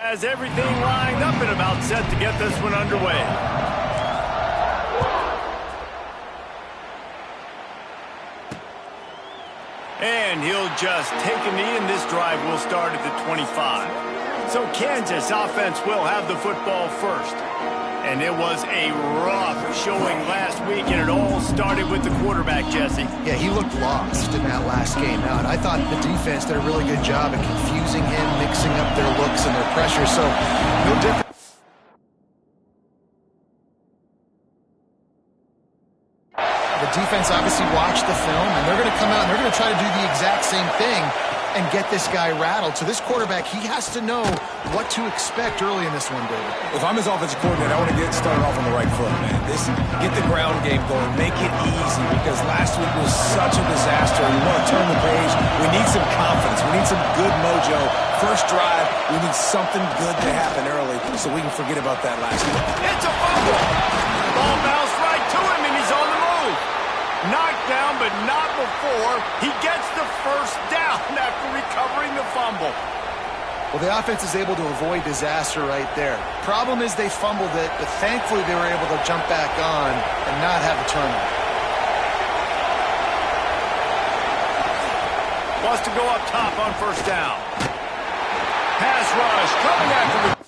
Has everything lined up and about set to get this one underway. And he'll just take a knee, and this drive will start at the 25. So Kansas offense will have the football first. And it was a rough showing last week, and it all started with the quarterback, Jesse. Yeah, he looked lost in that last game out. I thought the defense did a really good job at confusing him, mixing up their looks and their pressure, so no different. The defense obviously watched the film, and they're going to come out and they're going to try to do the exact same thing and get this guy rattled. So this quarterback, he has to know what to expect early in this one, David. If I'm his offensive coordinator, I want to get started off on the right foot, man. Get the ground game going. Make it easy, because last week was such a disaster. We want to turn the page. We need some confidence. We need some good mojo. First drive, we need something good to happen early so we can forget about that last week. It's a fumble. Ball bounced right to him, and he's on the move. Knocked down, but not before he gets the first down after recovering the fumble. Well, the offense is able to avoid disaster right there. Problem is they fumbled it, but thankfully they were able to jump back on and not have a turnover. Wants to go up top on first down. Pass rush coming after the...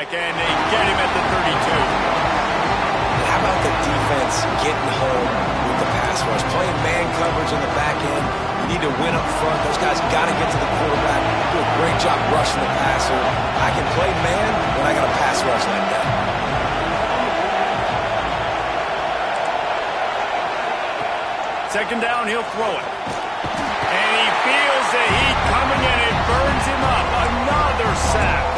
And they get him at the 32. How about the defense getting home with the pass rush? Playing man coverage in the back end. You need to win up front. Those guys got to get to the quarterback. Do a great job rushing the passer. I can play man when I got a pass rush like that. Second down, he'll throw it. And he feels the heat coming in. It burns him up. Another sack.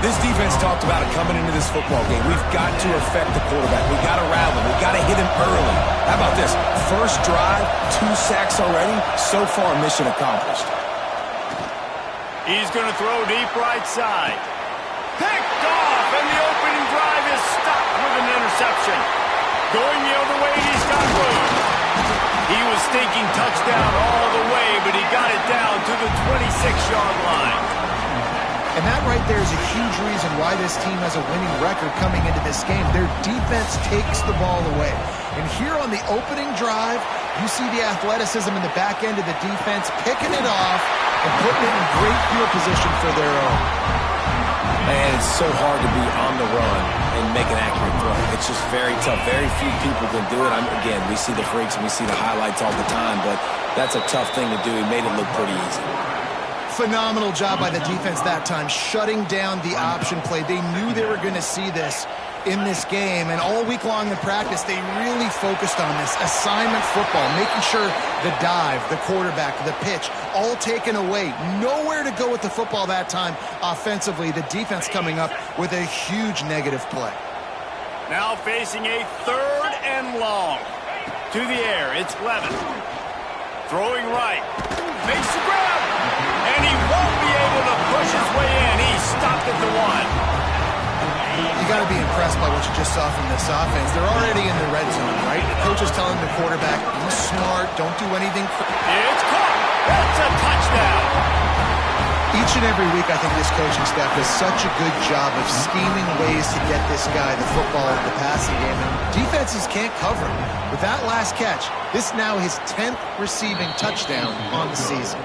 This defense talked about it coming into this football game. We've got to affect the quarterback. We've got to rattle him. We've got to hit him early. How about this? First drive, 2 sacks already. So far, mission accomplished. He's going to throw deep right side. Picked off, and the opening drive is stopped with an interception. Going the other way, he's got room. He was thinking touchdown all the way, but he got it down to the 26-yard line. And that right there is a huge reason why this team has a winning record coming into this game. Their defense takes the ball away. And here on the opening drive, you see the athleticism in the back end of the defense, picking it off and putting it in great field position for their own. Man, it's so hard to be on the run and make an accurate throw. It's just very tough. Very few people can do it. Again, we see the freaks and we see the highlights all the time, but that's a tough thing to do. He made it look pretty easy. Phenomenal job by the defense that time, shutting down the option play. They knew they were going to see this in this game, and all week long in practice, they really focused on this assignment football, making sure the dive, the quarterback, the pitch, all taken away. Nowhere to go with the football that time offensively. The defense coming up with a huge negative play. Now facing a 3rd and long. To the air, it's Levin. Throwing right. Makes the grab. And he won't be able to push his way in. He stopped at the 1. You got to be impressed by what you just saw from this offense. They're already in the red zone, right? The coach is telling the quarterback, be smart, don't do anything. It's caught. That's a touchdown. Each and every week, I think this coaching staff does such a good job of scheming ways to get this guy the football in the passing game, and defenses can't cover him. With that last catch, this now his 10th receiving touchdown on the season.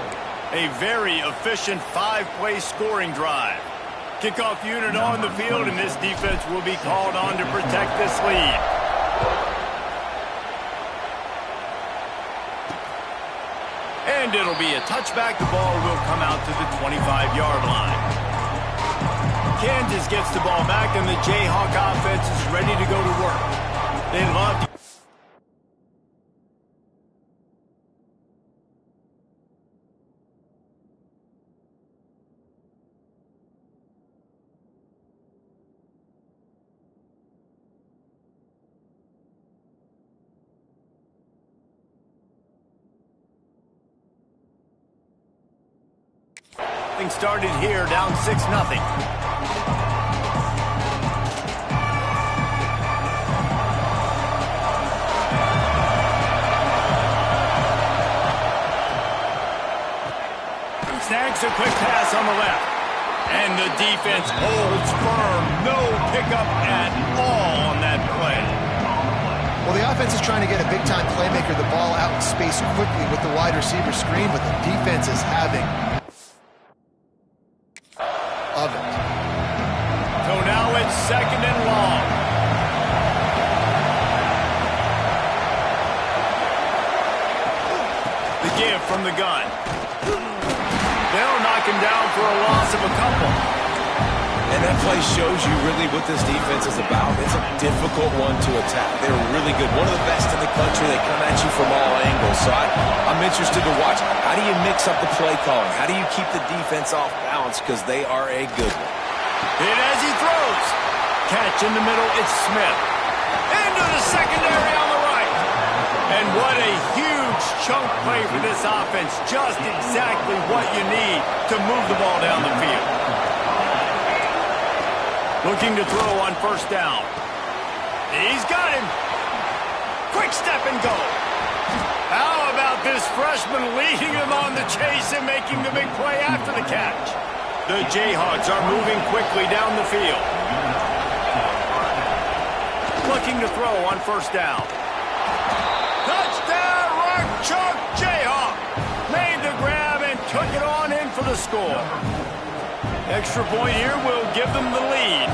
A very efficient 5-play scoring drive. Kickoff unit on the field, and this defense will be called on to protect this lead. And it'll be a touchback. The ball will come out to the 25-yard line. Kansas gets the ball back, and the Jayhawk offense is ready to go to work. They love to... Getting started here, down 6-0. Snags a quick pass on the left. And the defense holds firm. No pickup at all on that play. Well, the offense is trying to get a big-time playmaker the ball out in space quickly with the wide receiver screen, but the defense is having of it. So now it's 2nd and long. The give from the gun. They'll knock him down for a loss of a couple. And that play shows you really what this defense is about. It's a difficult one to attack. They're really good. One of the best in the country. They come at you from all angles. So I'm interested to watch. How do you mix up the play calling? How do you keep the defense off balance? Because they are a good one. And as he throws, catch in the middle, it's Smith. Into the secondary on the right. And what a huge chunk play for this offense. Just exactly what you need to move the ball down the field. Looking to throw on 1st down. He's got him. Quick step and go. How about this freshman leading him on the chase and making the big play after the catch? The Jayhawks are moving quickly down the field. Looking to throw on 1st down. Touchdown, Rock Chalk Jayhawk. Made the grab and took it on in for the score. Extra point here will give them the lead.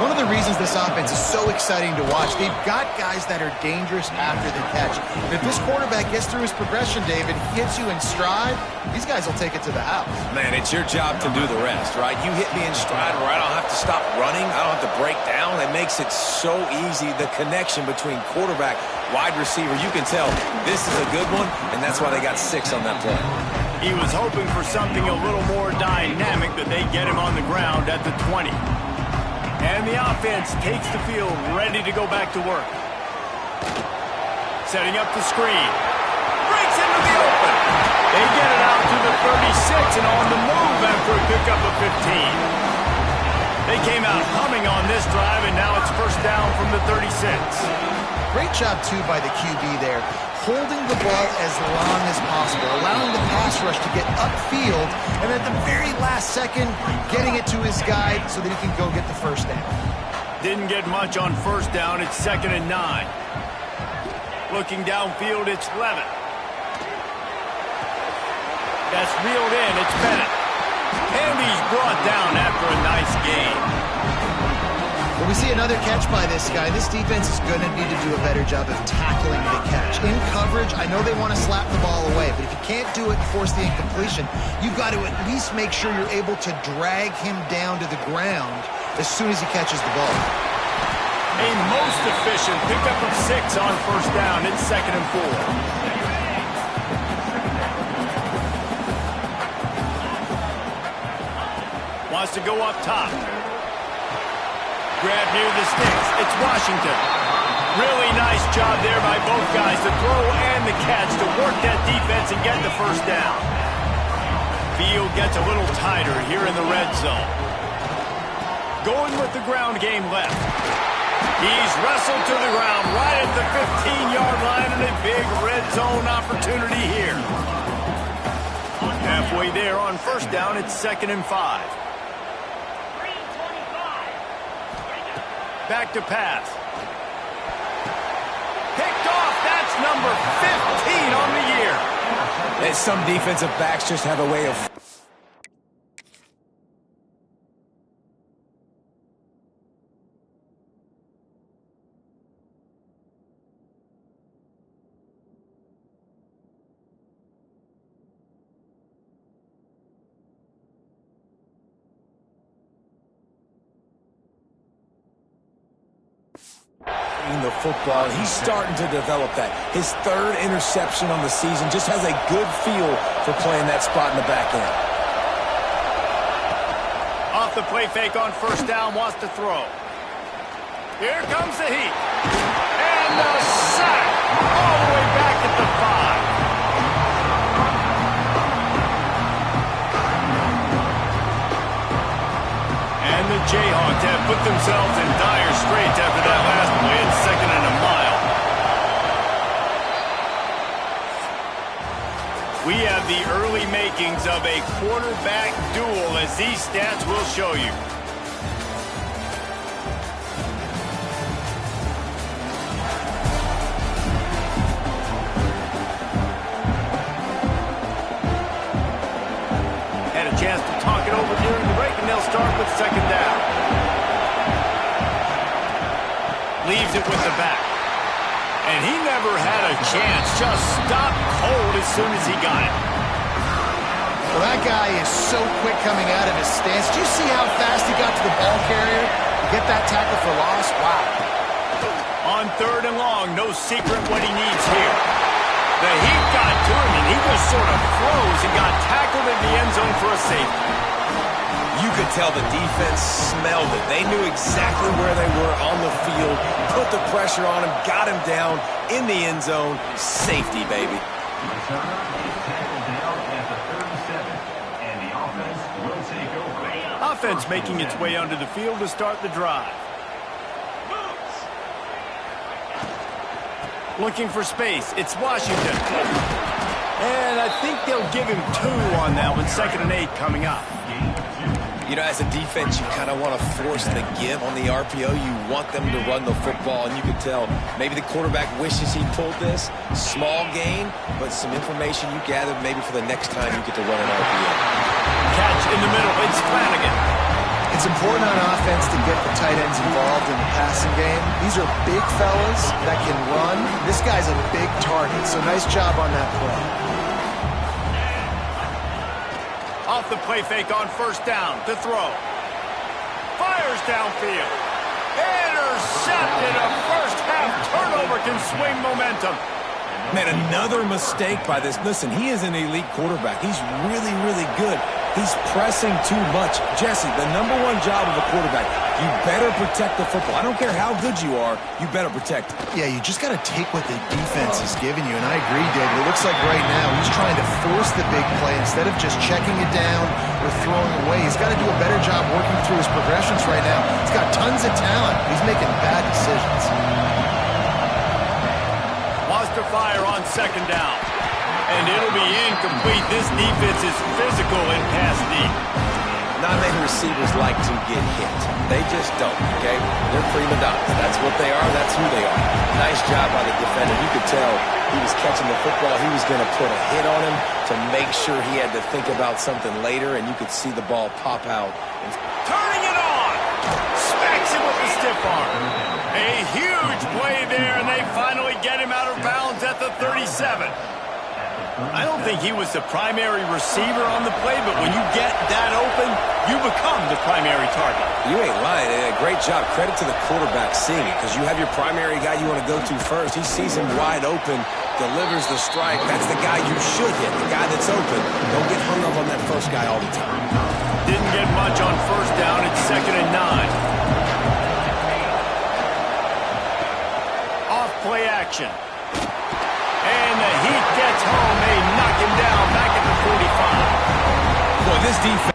One of the reasons this offense is so exciting to watch, they've got guys that are dangerous after the catch. And if this quarterback gets through his progression, David, hits you in stride, these guys will take it to the house. Man, it's your job to do the rest, right? You hit me in stride where I don't have to stop running. I don't have to break down. It makes it so easy, the connection between quarterback, wide receiver. You can tell this is a good one, and that's why they got 6 on that play. He was hoping for something a little more dynamic, that they get him on the ground at the 20. And the offense takes the field, ready to go back to work. Setting up the screen. Breaks into the open. They get it out to the 36 and on the move after a pickup of 15. They came out humming on this drive, and now it's 1st down from the 36. Great job, too, by the QB there. Holding the ball as long as possible, allowing the pass rush to get upfield, and at the very last second, getting it to his guy so that he can go get the 1st down. Didn't get much on 1st down. It's 2nd and 9. Looking downfield, it's Levitt. That's reeled in. It's Bennett. And he's brought down after a nice game. Well, we see another catch by this guy. This defense is going to need to do a better job of tackling the catch. In coverage, I know they want to slap the ball away, but if you can't do it and force the incompletion, you've got to at least make sure you're able to drag him down to the ground as soon as he catches the ball. A most efficient pickup of 6 on 1st down. It's 2nd and 4. Wants to go up top. Grab near the sticks. It's Washington. Really nice job there by both guys, the throw and the catch, to work that defense and get the 1st down. Field gets a little tighter here in the red zone. Going with the ground game left. He's wrestled to the ground right at the 15-yard line, and a big red zone opportunity here. Halfway there on 1st down, it's 2nd and 5. Back to pass. Picked off. That's number 15 on the year. And some defensive backs just have a way of... the football. He's starting to develop that. His 3rd interception on the season, just has a good feel for playing that spot in the back end. Off the play fake on 1st down, wants to throw. Here comes the heat. And the sack all the way back at the 5. We have the early makings of a quarterback duel, as these stats will show you. Had a chance to talk it over during the break, and they'll start with second down. Leaves it with the back. And he never had a chance. Just stopped cold as soon as he got it. Well, that guy is so quick coming out of his stance. Do you see how fast he got to the ball carrier? Get that tackle for loss? Wow. On third and long, no secret what he needs here. The heat got to him, and he just sort of froze and got tackled in the end zone for a safety. You could tell the defense smelled it. They knew exactly where they were on the field, put the pressure on him, got him down in the end zone. Safety, baby. Offense making its way onto the field to start the drive. Looking for space. It's Washington. And I think they'll give him 2 on that one. 2nd and 8 coming up. You know, as a defense, you kind of want to force the give on the RPO. You want them to run the football, and you can tell maybe the quarterback wishes he pulled this. Small gain, but some information you gathered maybe for the next time you get to run an RPO. Catch in the middle. It's Flanagan. It's important on offense to get the tight ends involved in the passing game. These are big fellas that can run. This guy's a big target, so nice job on that play. Off the play fake on first down to throw. Fires downfield. Intercepted. A first half turnover can swing momentum. Man, another mistake by this. Listen, he is an elite quarterback. He's really, really good. He's pressing too much. Jesse, the #1 job of a quarterback, you better protect the football. I don't care how good you are, you better protect it. Yeah, you just got to take what the defense is giving you, and I agree, David. It looks like right now he's trying to force the big play instead of just checking it down or throwing away. He's got to do a better job working through his progressions right now. He's got tons of talent. He's making bad decisions. Lost to fire on second down. And it'll be incomplete. This defense is physical in pass deep. Not many receivers like to get hit. They just don't, okay? They're prima donnas. That's what they are. That's who they are. Nice job by the defender. You could tell he was catching the football. He was going to put a hit on him to make sure he had to think about something later, and you could see the ball pop out. Turning it on. Smacks him with the stiff arm. A huge play there, and they finally get him out of bounds at the 37. I don't think he was the primary receiver on the play, but when you get that open, you become the primary target. You ain't lying. Great job. Credit to the quarterback seeing it, because you have your primary guy you want to go to first. He sees him wide open, delivers the strike. That's the guy you should hit, the guy that's open. Don't get hung up on that first guy all the time. Didn't get much on first down. It's 2nd and 9. Off play action. And the Heat gets home. They knock him down back at the 45. Boy, this defense.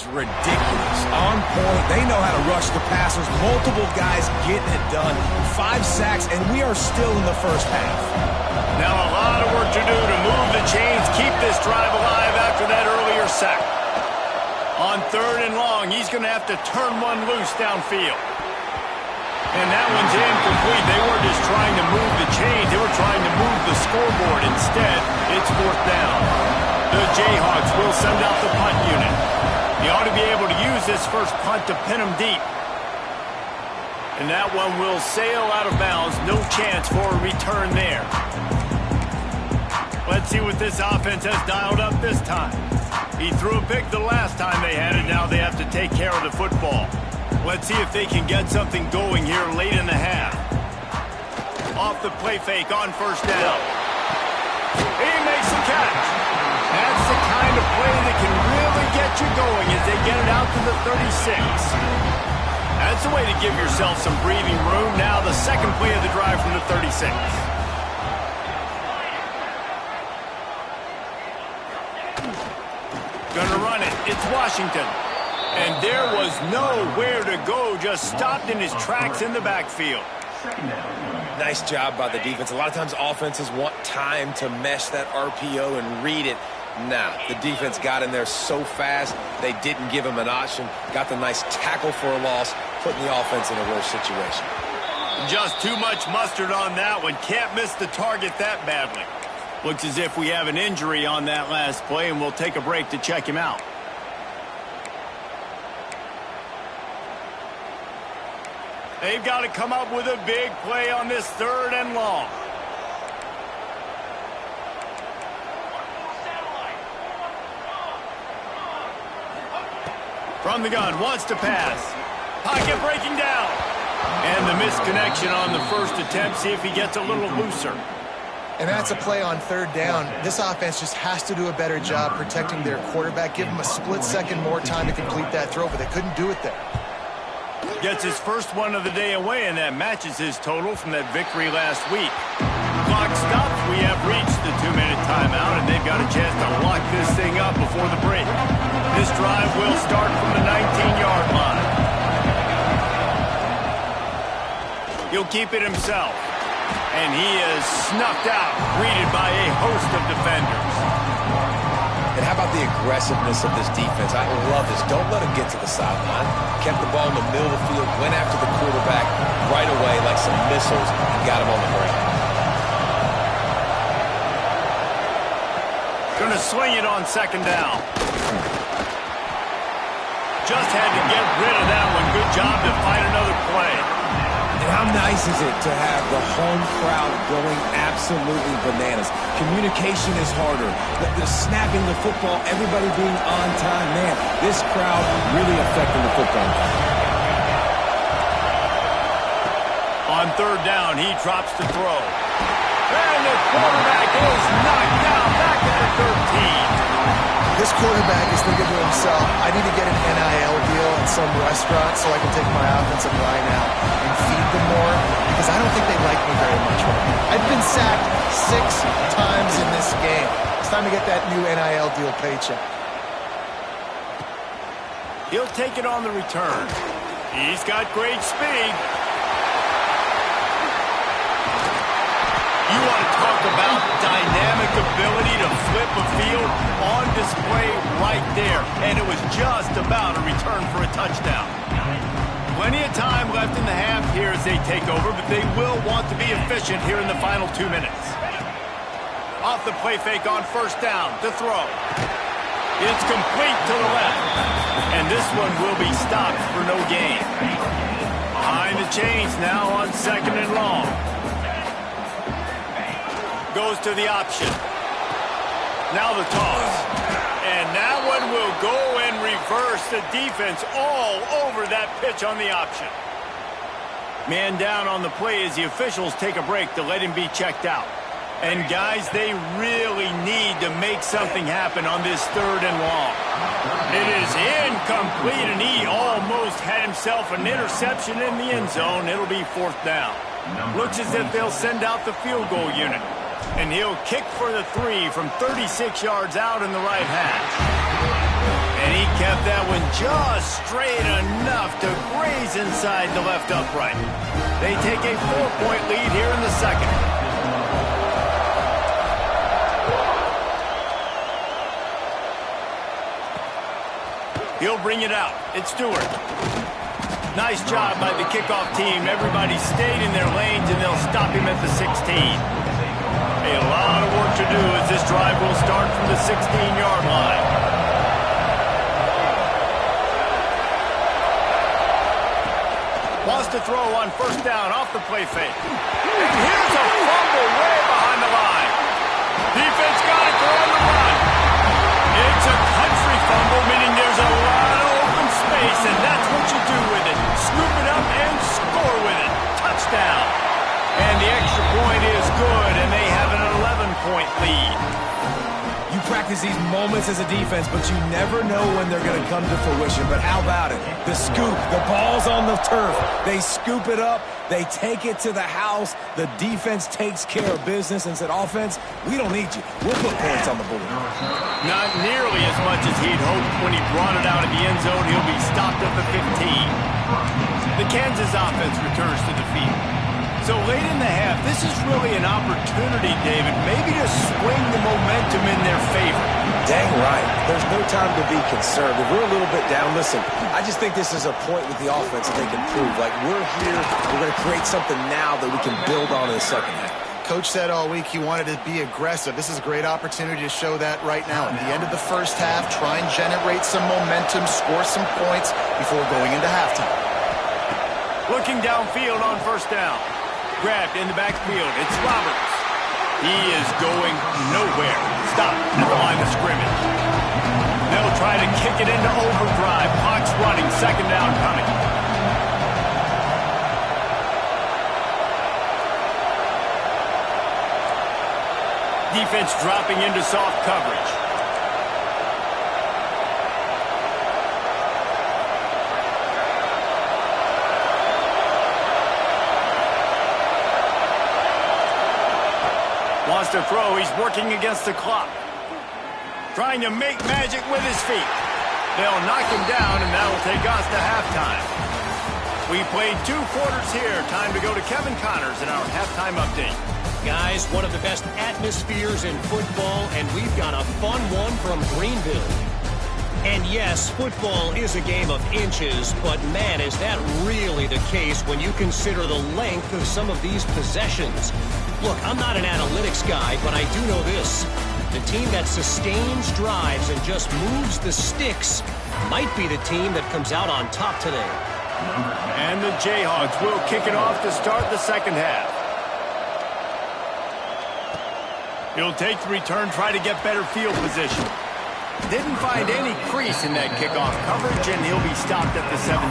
It's ridiculous. On point. They know how to rush the passers. Multiple guys getting it done. 5 sacks, and we are still in the first half. Now a lot of work to do to move the chains, keep this drive alive after that earlier sack. On 3rd and long, he's going to have to turn one loose downfield. And that one's incomplete. They weren't just trying to move the chains. They were trying to move the scoreboard. Instead, it's 4th down. The Jayhawks will send out the punt unit. He ought to be able to use this first punt to pin him deep. And that one will sail out of bounds. No chance for a return there. Let's see what this offense has dialed up this time. He threw a pick the last time they had it. Now they have to take care of the football. Let's see if they can get something going here late in the half. Off the play fake on 1st down. He makes the catch. That's the kind of play that can really get you going as they get it out to the 36. That's the way to give yourself some breathing room. Now the second play of the drive from the 36. Gonna run it. It's Washington. And there was nowhere to go. Just stopped in his tracks in the backfield. Nice job by the defense. A lot of times offenses want time to mesh that RPO and read it. Nah, the defense got in there so fast, they didn't give him an option. Got the nice tackle for a loss, putting the offense in a worse situation. Just too much mustard on that one. Can't miss the target that badly. Looks as if we have an injury on that last play, and we'll take a break to check him out. They've got to come up with a big play on this 3rd and long. From the gun, wants to pass. Pocket breaking down. And the misconnection on the first attempt. See if he gets a little looser. And that's a play on 3rd down. This offense just has to do a better job protecting their quarterback. Give him a split second more time to complete that throw, but they couldn't do it there. Gets his first one of the day away, and that matches his total from that victory last week. Clock stops. We have reached the 2-minute timeout, and they've got a chance to lock this thing up before the break. This drive will start from the 19-yard line. He'll keep it himself. And he is snuffed out, greeted by a host of defenders. And how about the aggressiveness of this defense? I love this. Don't let him get to the sideline. Kept the ball in the middle of the field, went after the quarterback right away like some missiles, and got him on the ground. Going to swing it on 2nd down. Just had to get rid of that one. Good job to find another play. And how nice is it to have the home crowd going absolutely bananas? Communication is harder. The snapping the football, everybody being on time. Man, this crowd really affecting the football game. On 3rd down, he drops the throw. And the quarterback is knocked down back at the 13. This quarterback is thinking to himself, I need to get an NIL deal at some restaurant so I can take my offensive line out and feed them more, because I don't think they like me very much right now. I've been sacked 6 times in this game. It's time to get that new NIL deal paycheck. He'll take it on the return. He's got great speed. You want to talk about dynamic ability to flip a field on display right there. And it was just about a return for a touchdown. Plenty of time left in the half here as they take over, but they will want to be efficient here in the final 2 minutes. Off the play fake on 1st down, the throw. It's complete to the left. And this one will be stopped for no gain. Behind the chains now on 2nd and long. Goes to the option. Now the toss. And that one will go and reverse the defense all over that pitch on the option. Man down on the play as the officials take a break to let him be checked out. And guys, they really need to make something happen on this 3rd and long. It is incomplete, and he almost had himself an interception in the end zone. It'll be 4th down. Looks as if they'll send out the field goal unit. And he'll kick for the 3 from 36 yards out in the right hash. And he kept that one just straight enough to graze inside the left upright. They take a 4-point lead here in the second. He'll bring it out. It's Stewart. Nice job by the kickoff team. Everybody stayed in their lanes, and they'll stop him at the 16. A lot of work to do as this drive will start from the 16-yard line. Wants to throw on first down off the play fake. And here's a fumble way behind the line. Defense got it for on the run. It's a country fumble, meaning there's a lot of open space, and that's what you do with it. Scoop it up and score with it. Touchdown. And the extra point is good, and they have an 11-point lead. You practice these moments as a defense, but you never know when they're going to come to fruition. But how about it? The scoop, the ball's on the turf. They scoop it up. They take it to the house. The defense takes care of business and said, offense, we don't need you. We'll put points on the board. Not nearly as much as he'd hoped when he brought it out of the end zone. He'll be stopped at the 15. The Kansas offense returns to the field. So late in the half, this is really an opportunity, David, maybe to swing the momentum in their favor. Dang right. There's no time to be concerned. If we're a little bit down, listen, I just think this is a point with the offense that they can prove. Like, we're here, we're going to create something now that we can build on in the second half. Coach said all week he wanted to be aggressive. This is a great opportunity to show that right now. At the end of the first half, try and generate some momentum, score some points before going into halftime. Looking downfield on first down. Grabbed in the backfield. It's Roberts. He is going nowhere. Stop at the line of scrimmage. They'll try to kick it into overdrive. Clock's running. Second down coming. Defense dropping into soft coverage. Wants to throw. He's working against the clock. Trying to make magic with his feet. They'll knock him down, and that'll take us to halftime. We played 2 quarters here. Time to go to Kevin Connors in our halftime update. Guys, one of the best atmospheres in football, and we've got a fun one from Greenville. And yes, football is a game of inches, but man, is that really the case when you consider the length of some of these possessions. Look, I'm not an analytics guy, but I do know this. The team that sustains drives and just moves the sticks might be the team that comes out on top today. And the Jayhawks will kick it off to start the second half. He'll take the return, try to get better field position. Didn't find any crease in that kickoff coverage, and he'll be stopped at the 17.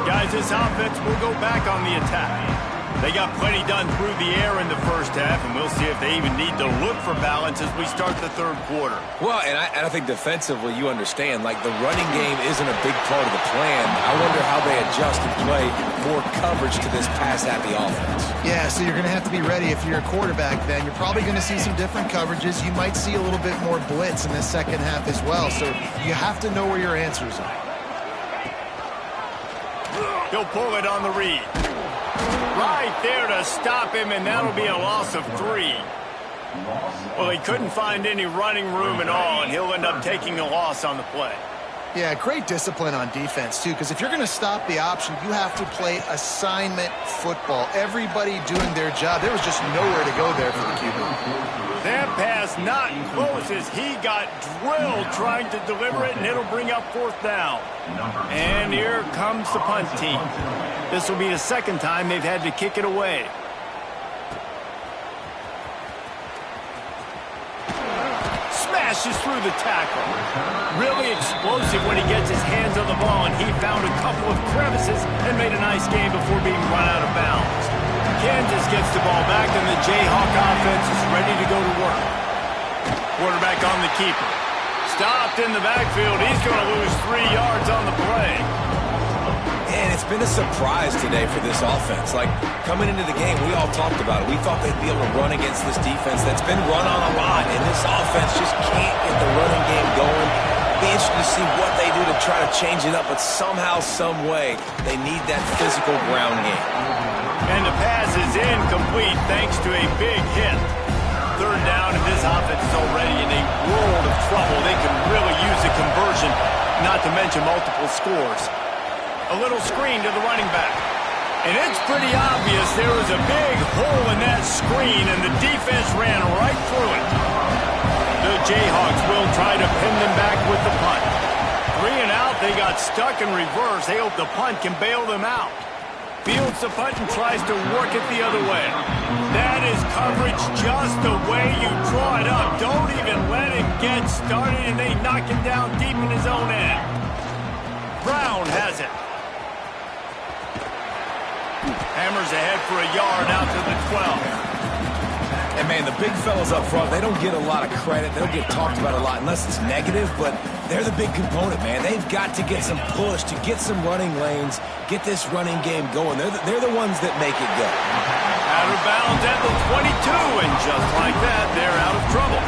Guys, this offense will go back on the attack. They got plenty done through the air in the first half, and we'll see if they even need to look for balance as we start the third quarter. Well, and I think defensively, you understand, like the running game isn't a big part of the plan. I wonder how they adjust and play more coverage to this pass-happy offense. Yeah, so you're going to have to be ready if you're a quarterback then. You're probably going to see some different coverages. You might see a little bit more blitz in the second half as well, so you have to know where your answers are. He'll pull it on the read. Right there to stop him, and that'll be a loss of 3. Well, he couldn't find any running room at all, and he'll end up taking a loss on the play. Yeah, great discipline on defense, too, because if you're going to stop the option, you have to play assignment football. Everybody doing their job. There was just nowhere to go there for the QB. That pass not close as he got drilled trying to deliver it, and it'll bring up fourth down. And here comes the punt team. This will be the second time they've had to kick it away. Smashes through the tackle. Really explosive when he gets his hands on the ball, and he found a couple of crevices and made a nice game before being run out of bounds. Kansas gets the ball back, and the Jayhawk offense is ready to go to work. Quarterback on the keeper. Stopped in the backfield. He's going to lose 3 yards on the play. And it's been a surprise today for this offense. Like, coming into the game, we all talked about it. We thought they'd be able to run against this defense that's been run on a lot, and this offense just can't get the running game going. Be interested to see what they do to try to change it up, but somehow, some way, they need that physical ground game. And the pass is incomplete thanks to a big hit. Third down, and this offense is already in a world of trouble. They can really use a conversion, not to mention multiple scores. A little screen to the running back. And it's pretty obvious there was a big hole in that screen, and the defense ran right through it. The Jayhawks will try to pin them back with the punt. 3 and out, they got stuck in reverse. They hope the punt can bail them out. Fields the punt and tries to work it the other way. That is coverage just the way you draw it up. Don't even let him get started, and they knock him down deep in his own end. Brown has it. Hammers ahead for a yard out to the 12. And, man, the big fellas up front, they don't get a lot of credit. They don't get talked about a lot unless it's negative, but they're the big component, man. They've got to get some push, to get some running lanes, get this running game going. They're the ones that make it go. Out of bounds at the 22, and just like that, they're out of trouble.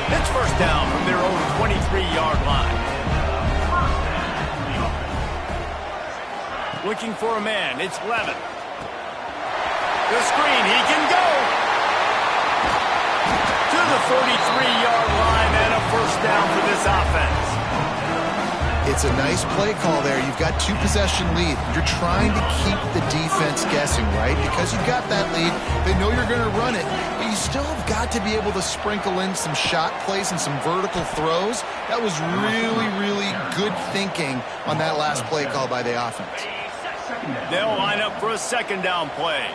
It's first down from their own 23-yard line. Looking for a man, it's Levin. The screen, he can go. To the 43-yard line and a first down for this offense. It's a nice play call there. You've got 2-possession lead. You're trying to keep the defense guessing, right? Because you've got that lead, they know you're going to run it, but you still have got to be able to sprinkle in some shot plays and some vertical throws. That was really, really good thinking on that last play call by the offense. They'll line up for a second down play.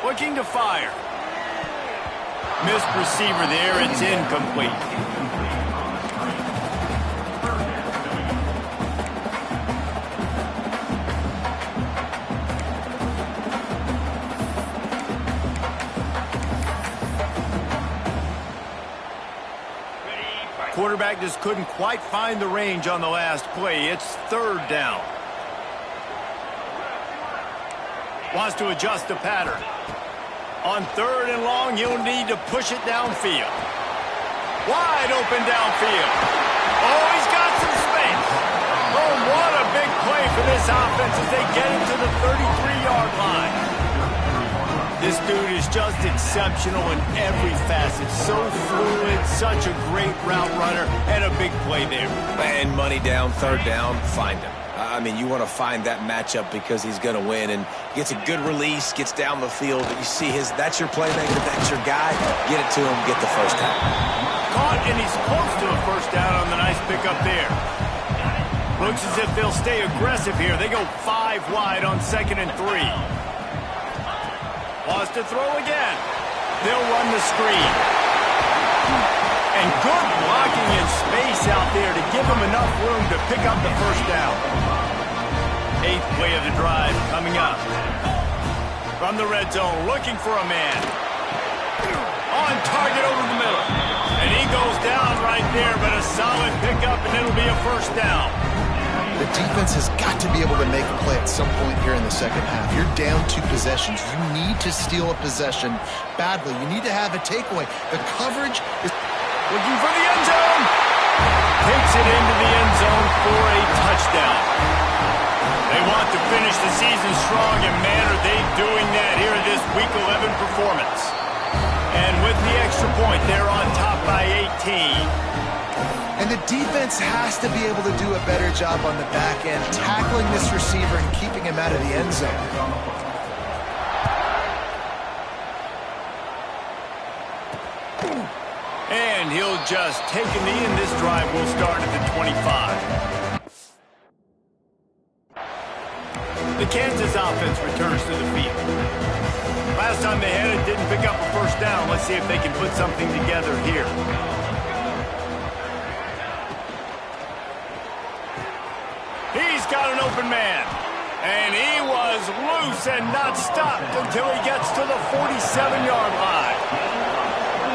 Looking to fire. Missed receiver there. It's incomplete. Quarterback just couldn't quite find the range on the last play. It's third down. Wants to adjust the pattern. On third and long, he'll need to push it downfield. Wide open downfield. Oh, he's got some space. Oh, what a big play for this offense as they get into the 33-yard line. This dude is just exceptional in every facet. So fluid, such a great route runner, and a big play there. And money down, third down, find him. I mean, you want to find that matchup because he's going to win, and gets a good release, gets down the field. You see that's your playmaker, that's your guy. Get it to him, get the first down. Caught, and he's close to a first down on the nice pickup there. Looks as if they'll stay aggressive here. They go 5 wide on 2nd and 3. Wants to throw again. They'll run the screen. And good blocking in space out there to give them enough room to pick up the first down. 8th play of the drive coming up. From the red zone, looking for a man. On target over the middle. And he goes down right there, but a solid pickup, and it'll be a first down. The defense has got to be able to make a play at some point here in the second half. You're down 2 possessions. You need to steal a possession badly. You need to have a takeaway. The coverage is looking for the end zone. Takes it into the end zone for a touchdown. They want to finish the season strong, and man, are they doing that here in this Week 11 performance. And with the extra point, they're on top by 18. And the defense has to be able to do a better job on the back end, tackling this receiver and keeping him out of the end zone. And he'll just take a knee, and this drive will start at the 25. The Kansas offense returns to the field. Last time they had it, didn't pick up a first down. Let's see if they can put something together here. He's got an open man. And he was loose and not stopped until he gets to the 47-yard line.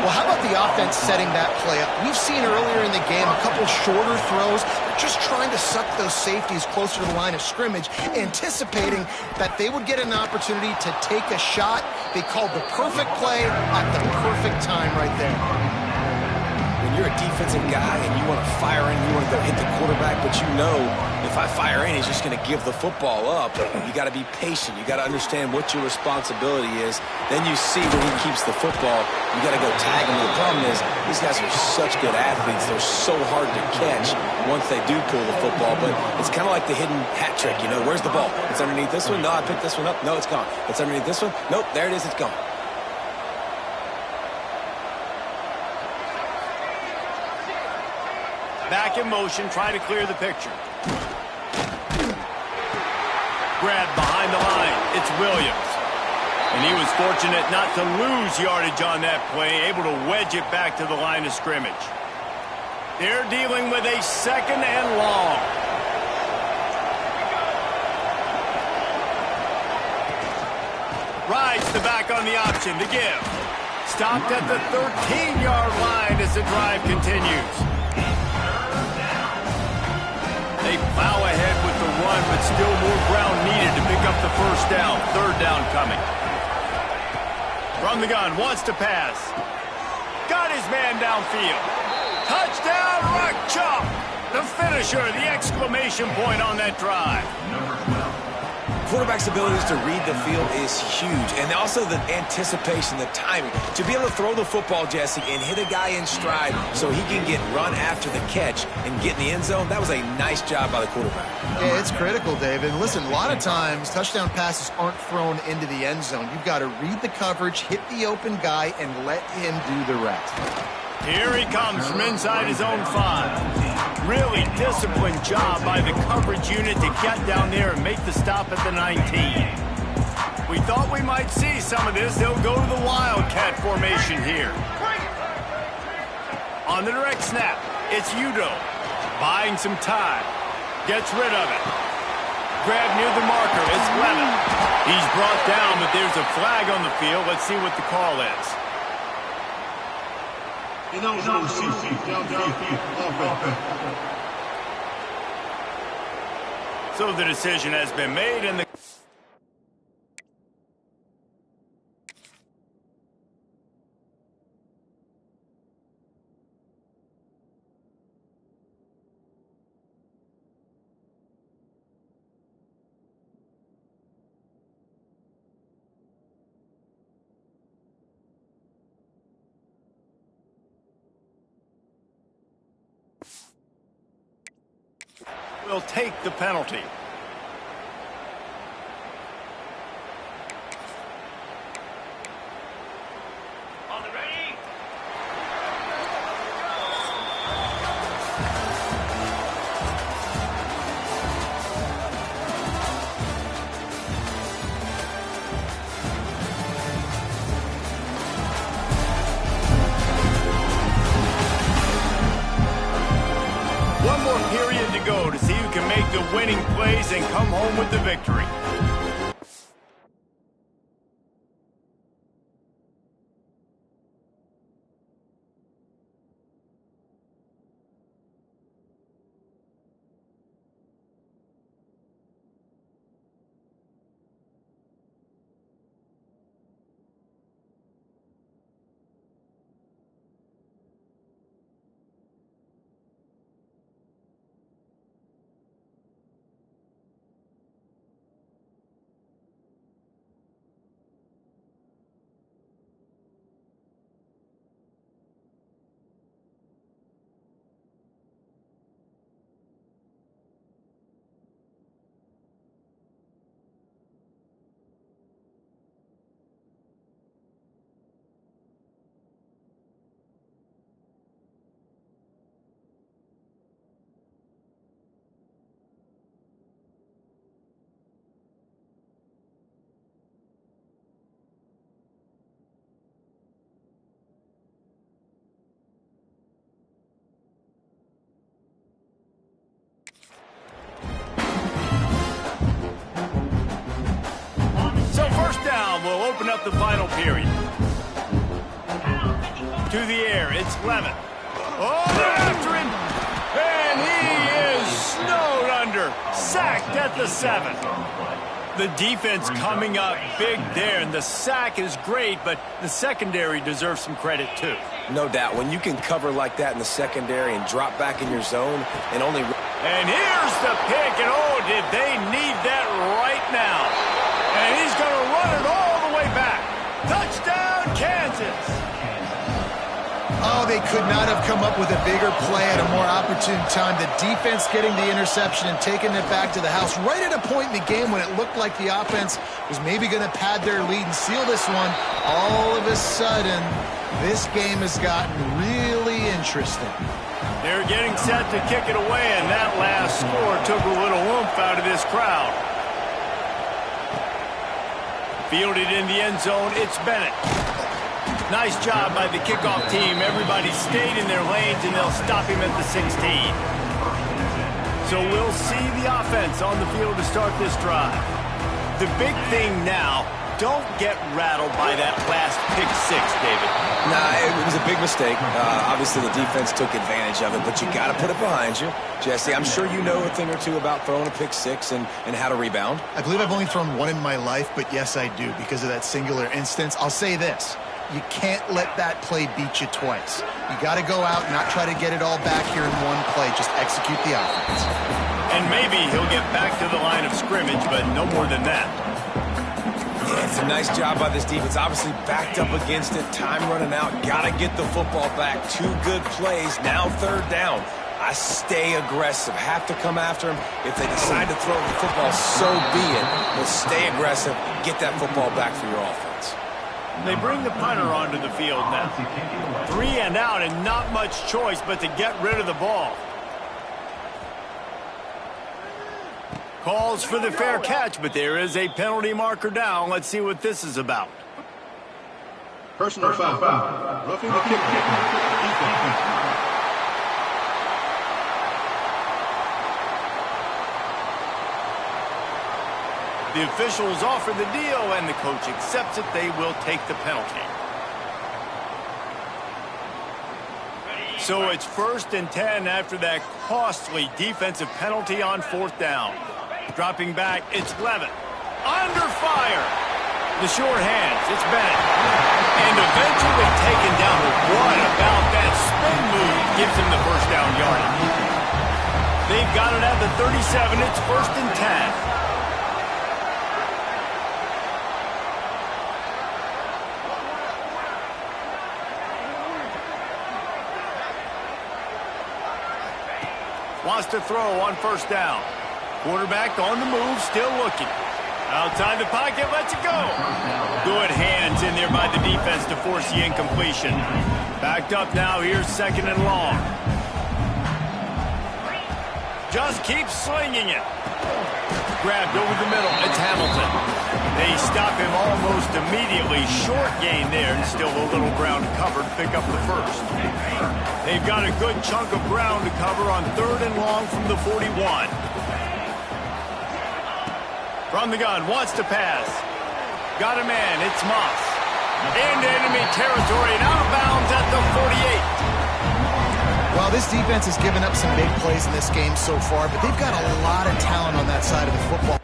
Well, how about the offense setting that play up? We've seen earlier in the game a couple shorter throws. just trying to suck those safeties closer to the line of scrimmage, anticipating that they would get an opportunity to take a shot. They called the perfect play at the perfect time right there. When you're a defensive guy and you want to fire in, you want to go hit the quarterback, but you know if I fire in, he's just going to give the football up. You got to be patient. You got to understand what your responsibility is. Then you see when he keeps the football, you got to go tag him. The problem is these guys are such good athletes. They're so hard to catch once they do pull the football, but it's kind of like the hidden hat trick. You know, where's the ball? It's underneath this one. No, I picked this one up. No, it's gone. It's underneath this one. Nope, there it is. It's gone. Back in motion, try to clear the picture. Grab behind the line. It's Williams. And he was fortunate not to lose yardage on that play, able to wedge it back to the line of scrimmage. They're dealing with a 2nd and long. Rides the back on the option to give. Stopped at the 13-yard line as the drive continues. They plow ahead with the run, but still more ground needed to pick up the first down. 3rd down coming. From the gun, wants to pass. Got his man downfield. Touchdown, Rock Chalk. The finisher, the exclamation point on that drive. Quarterback's abilities to read the field is huge, and also the anticipation, the timing. To be able to throw the football, Jesse, and hit a guy in stride so he can get run after the catch and get in the end zone, that was a nice job by the quarterback. Yeah, it's critical, David. Listen, a lot of times touchdown passes aren't thrown into the end zone. You've got to read the coverage, hit the open guy, and let him do the rest. Here he comes from inside his own 5. Really disciplined job by the coverage unit to get down there and make the stop at the 19. We thought we might see some of this. They'll go to the Wildcat formation here. On the direct snap, it's Udo. Buying some time. Gets rid of it. Grab near the marker. It's Lemon. He's brought down, but there's a flag on the field. Let's see what the call is. So the decision has been made, and the will take the penalty. On the ready. One more period to go to see who can make the winning plays and come home with the victory. Will open up the final period. To the air, it's Lemon. Oh, after him! And he is Snowed under. Sacked at the 7. The defense coming up big there, and the sack is great, but the secondary deserves some credit too. No doubt. When you can cover like that in the secondary and drop back in your zone and only... And here's the pick, and oh, did they need that right now. And he's going to run it all the way back. Touchdown, Kansas. Oh, they could not have come up with a bigger play at a more opportune time. The defense getting the interception and taking it back to the house right at a point in the game when it looked like the offense was maybe going to pad their lead and seal this one. All of a sudden, this game has gotten really interesting. They're getting set to kick it away, and that last score took a little oomph out of this crowd. Fielded in the end zone, it's Bennett. Nice job by the kickoff team. Everybody stayed in their lanes, and they'll stop him at the 16. So we'll see the offense on the field to start this drive. The big thing now, don't get rattled by that last pick 6, David. Nah, it was a big mistake. Obviously, the defense took advantage of it, but you got to put it behind you. Jesse, I'm sure you know a thing or two about throwing a pick 6 and how to rebound. I believe I've only thrown one in my life, but yes, I do because of that singular instance. I'll say this. You can't let that play beat you twice. You got to go out and not try to get it all back here in one play. Just execute the offense. And maybe he'll get back to the line of scrimmage, but no more than that. Yeah, it's a nice job by this defense. Obviously backed up against it. Time running out. Got to get the football back. 2 good plays. Now 3rd down. I stay aggressive. Have to come after him. If they decide to throw the football, so be it. But stay aggressive. Get that football back for your offense. They bring the punter onto the field now. 3 and out, and not much choice but to get rid of the ball. Calls for the fair catch, but there is a penalty marker down. Let's see what this is about. Personal foul. Roughing the kick. Defense. The officials offer the deal, and the coach accepts it. They will take the penalty. So it's 1st and 10 after that costly defensive penalty on 4th down. Dropping back, it's Levitt. Under fire. The short hands, it's Bennett. And eventually taken down. What about that spin move gives him the first down yardage? They've got it at the 37. It's 1st and 10. Wants to throw on 1st down. Quarterback on the move, still looking. Outside the pocket, lets it go. Good hands in there by the defense to force the incompletion. Backed up now, here's 2nd and long. Just keeps slinging it. Grabbed over the middle, it's Hamilton. They stop him almost immediately. Short gain there, and still a little ground covered. Pick up the 1st. They've got a good chunk of ground to cover on 3rd and long from the 41. From the gun, wants to pass. Got a man, it's Moss. Into enemy territory and out of bounds at the 48. Well, this defense has given up some big plays in this game so far, but they've got a lot of talent on that side of the football.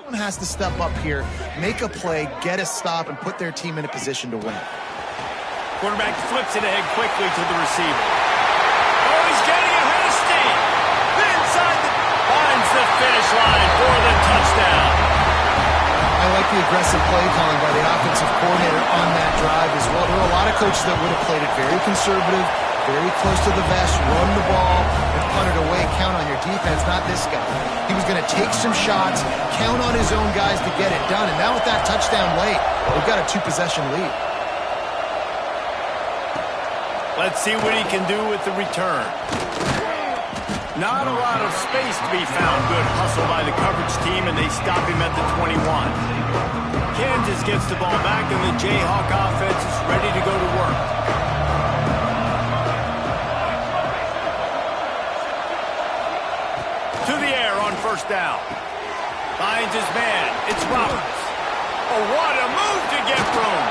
Someone has to step up here, make a play, get a stop, and put their team in a position to win. Quarterback flips it ahead quickly to the receiver. Oh, he's getting ahead of steam. Finds the finish line for the touchdown. I like the aggressive play calling by the offensive coordinator on that drive as well. There are a lot of coaches that would have played it very conservative, very close to the vest, run the ball, and punt it away. Count on your defense, not this guy. He was going to take some shots, count on his own guys to get it done. And now with that touchdown late, we've got a 2-possession lead. Let's see what he can do with the return. Not a lot of space to be found. Good hustle by the coverage team, and they stop him at the 21. Kansas gets the ball back, and the Jayhawk offense is ready to go to work. To the air on first down. Finds his man. It's Roberts. Oh, what a move to get room.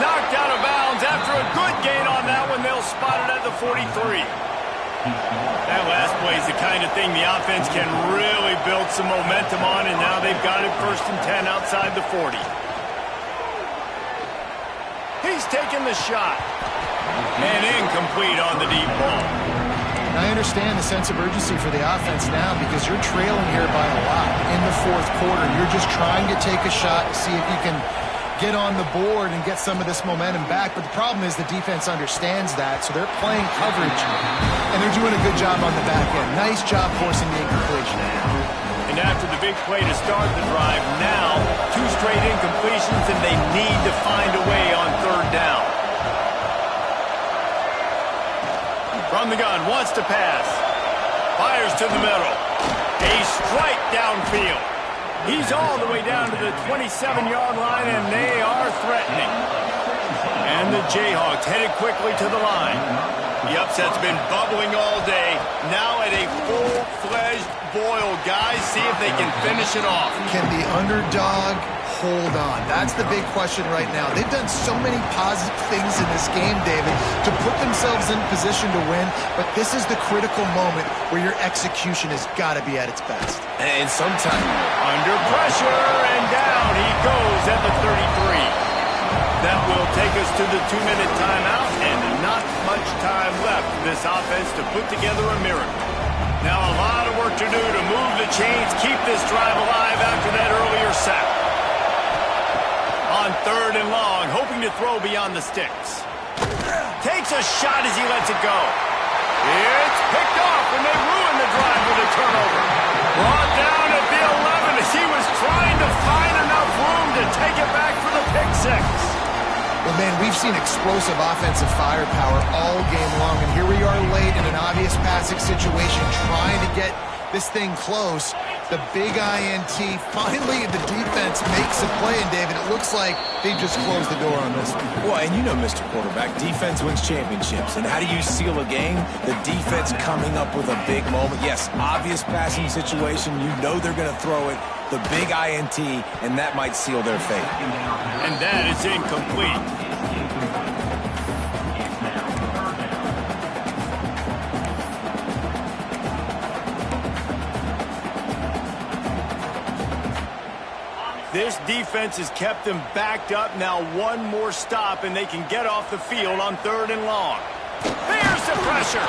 Knocked out of bounds after a good gain on that one. They'll spot it at the 43. That last play is the kind of thing the offense can really build some momentum on, and now they've got it 1st and 10 outside the 40. He's taking the shot. And incomplete on the deep ball. I understand the sense of urgency for the offense now because you're trailing here by a lot in the 4th quarter. You're just trying to take a shot to see if you can get on the board and get some of this momentum back. But the problem is the defense understands that, so they're playing coverage, and they're doing a good job on the back end. Nice job forcing the incompletion. And after the big play to start the drive, now 2 straight incompletions, and they need to find a way on 3rd down. From the gun, wants to pass. Fires to the middle. A strike downfield. He's all the way down to the 27-yard line, and they are threatening. And the Jayhawks headed quickly to the line. The upset's been bubbling all day. Now at a full-fledged boil. Guys, see if they can finish it off. Can the underdog hold on? That's the big question right now. They've done so many positive things in this game, David, to put themselves in position to win, but this is the critical moment where your execution has got to be at its best. And sometimes under pressure, and down he goes at the 33. That will take us to the 2-minute timeout, and not much time left for this offense to put together a miracle. Now a lot of work to do to move the chains, keep this drive alive after that earlier sack. On 3rd and long, hoping to throw beyond the sticks. Takes a shot as he lets it go. It's picked off, and they ruin the drive with a turnover. Brought down at the 11 as he was trying to find enough room to take it back for the pick 6. Well, man, we've seen explosive offensive firepower all game long, and here we are late in an obvious passing situation trying to get this thing close. The big INT, finally the defense makes a play, and David, it looks like they just closed the door on this one. Well, and you know, Mr. Quarterback, defense wins championships. And how do you seal a game? The defense coming up with a big moment. Yes, obvious passing situation. You know they're going to throw it. The big INT, and that might seal their fate. And that is incomplete. This defense has kept them backed up. Now 1 more stop, and they can get off the field on 3rd and long. There's the pressure.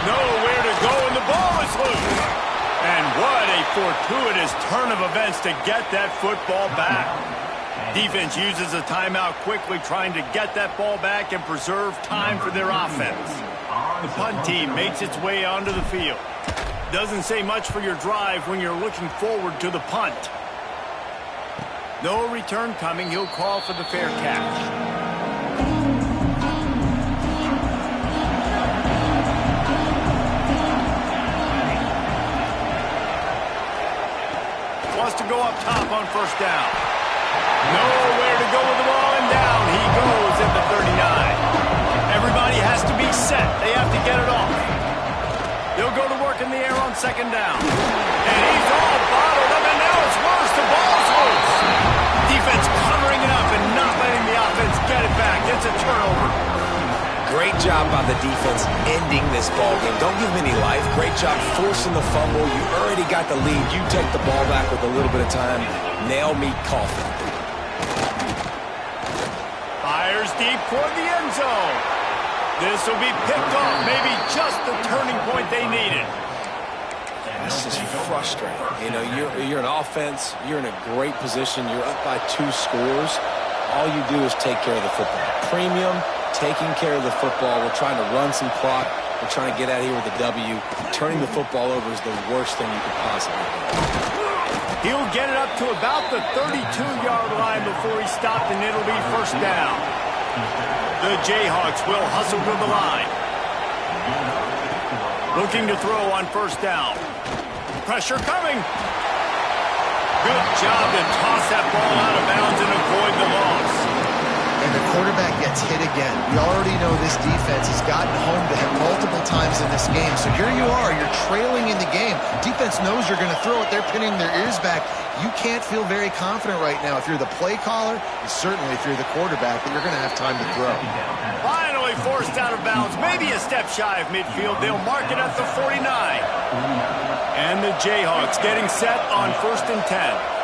Nowhere to go, and the ball is loose. And what a fortuitous turn of events to get that football back. Defense uses a timeout quickly, trying to get that ball back and preserve time for their offense. The punt team makes its way onto the field. Doesn't say much for your drive when you're looking forward to the punt. No return coming. He'll call for the fair catch. Wants to go up top on 1st down. Nowhere to go with the ball, and down he goes at the 39. Everybody has to be set. They have to get it off. They'll go to work in the air on 2nd down. And he's all bottled up, and now it's worse. The ball's loose. Defense covering it up and not letting the offense get it back. It's a turnover. Great job by the defense ending this ball game. Don't give them any life. Great job forcing the fumble. You already got the lead. You take the ball back with a little bit of time. Nail me coffin. Fires deep toward the end zone. This will be picked off. Maybe just the turning point they needed. This is frustrating. You know, you're an offense. You're in a great position. You're up by 2 scores. All you do is take care of the football. Premium, taking care of the football. We're trying to run some clock. We're trying to get out of here with a W. Turning the football over is the worst thing you could possibly do. He'll get it up to about the 32-yard line before he stopped, and it'll be first down. The Jayhawks will hustle to the line. Looking to throw on first down. Pressure coming. Good job to toss that ball out of bounds and avoid the loss. And the quarterback gets hit again. We already know this defense has gotten home to him multiple times in this game. So here you are, you're trailing in the game. Defense knows you're going to throw it. They're pinning their ears back. You can't feel very confident right now if you're the play caller, and certainly if you're the quarterback, that you're going to have time to throw. Finally forced out of bounds, maybe a step shy of midfield. They'll mark it at the 49. And the Jayhawks getting set on 1st and 10.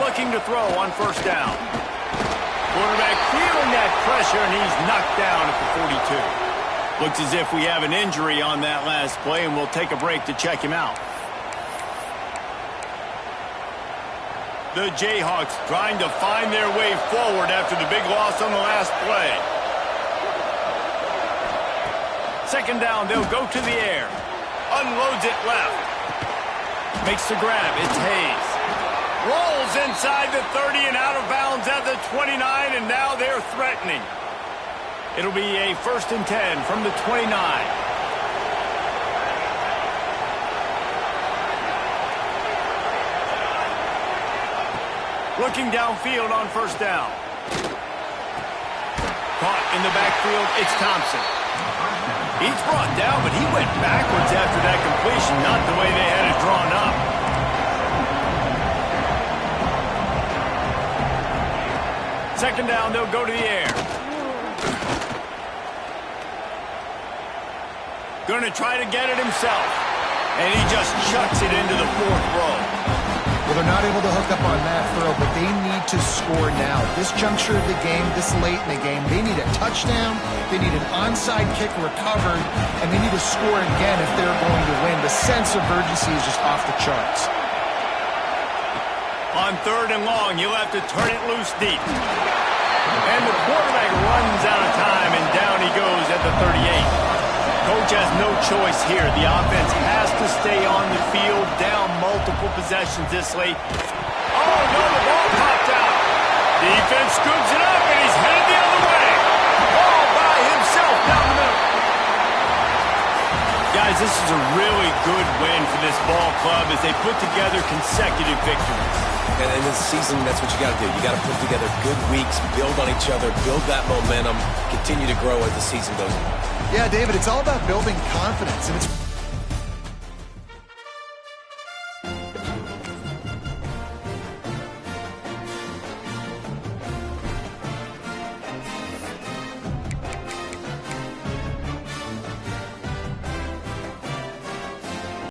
Looking to throw on first down. Quarterback feeling that pressure, and he's knocked down at the 42. Looks as if we have an injury on that last play, and we'll take a break to check him out. The Jayhawks trying to find their way forward after the big loss on the last play. Second down, they'll go to the air. Unloads it left. Makes the grab. It's Hayes. Rolls inside the 30 and out of bounds at the 29, and now they're threatening. It'll be a 1st and 10 from the 29. Looking downfield on first down. Caught in the backfield, it's Thompson. He's brought down, but he went backwards after that completion, not the way they had it drawn up. Second down, they'll go to the air. Going to try to get it himself. And he just chucks it into the 4th row. Well, they're not able to hook up on that throw, but they need to score now. This juncture of the game, this late in the game, they need a touchdown, they need an onside kick recovered, and they need to score again if they're going to win. The sense of urgency is just off the charts. On 3rd and long, you'll have to turn it loose deep. And the quarterback runs out of time, and down he goes at the 38. Coach has no choice here. The offense has to stay on the field, down multiple possessions this late. Oh, no, the ball popped out. Defense scoops it up, and he's headed the other way. Ball by himself down the middle. Guys, this is a really good win for this ball club as they put together consecutive victories. And in this season, that's what you got to do. You got to put together good weeks, build on each other, build that momentum, continue to grow as the season goes on. Yeah, David, it's all about building confidence, and it's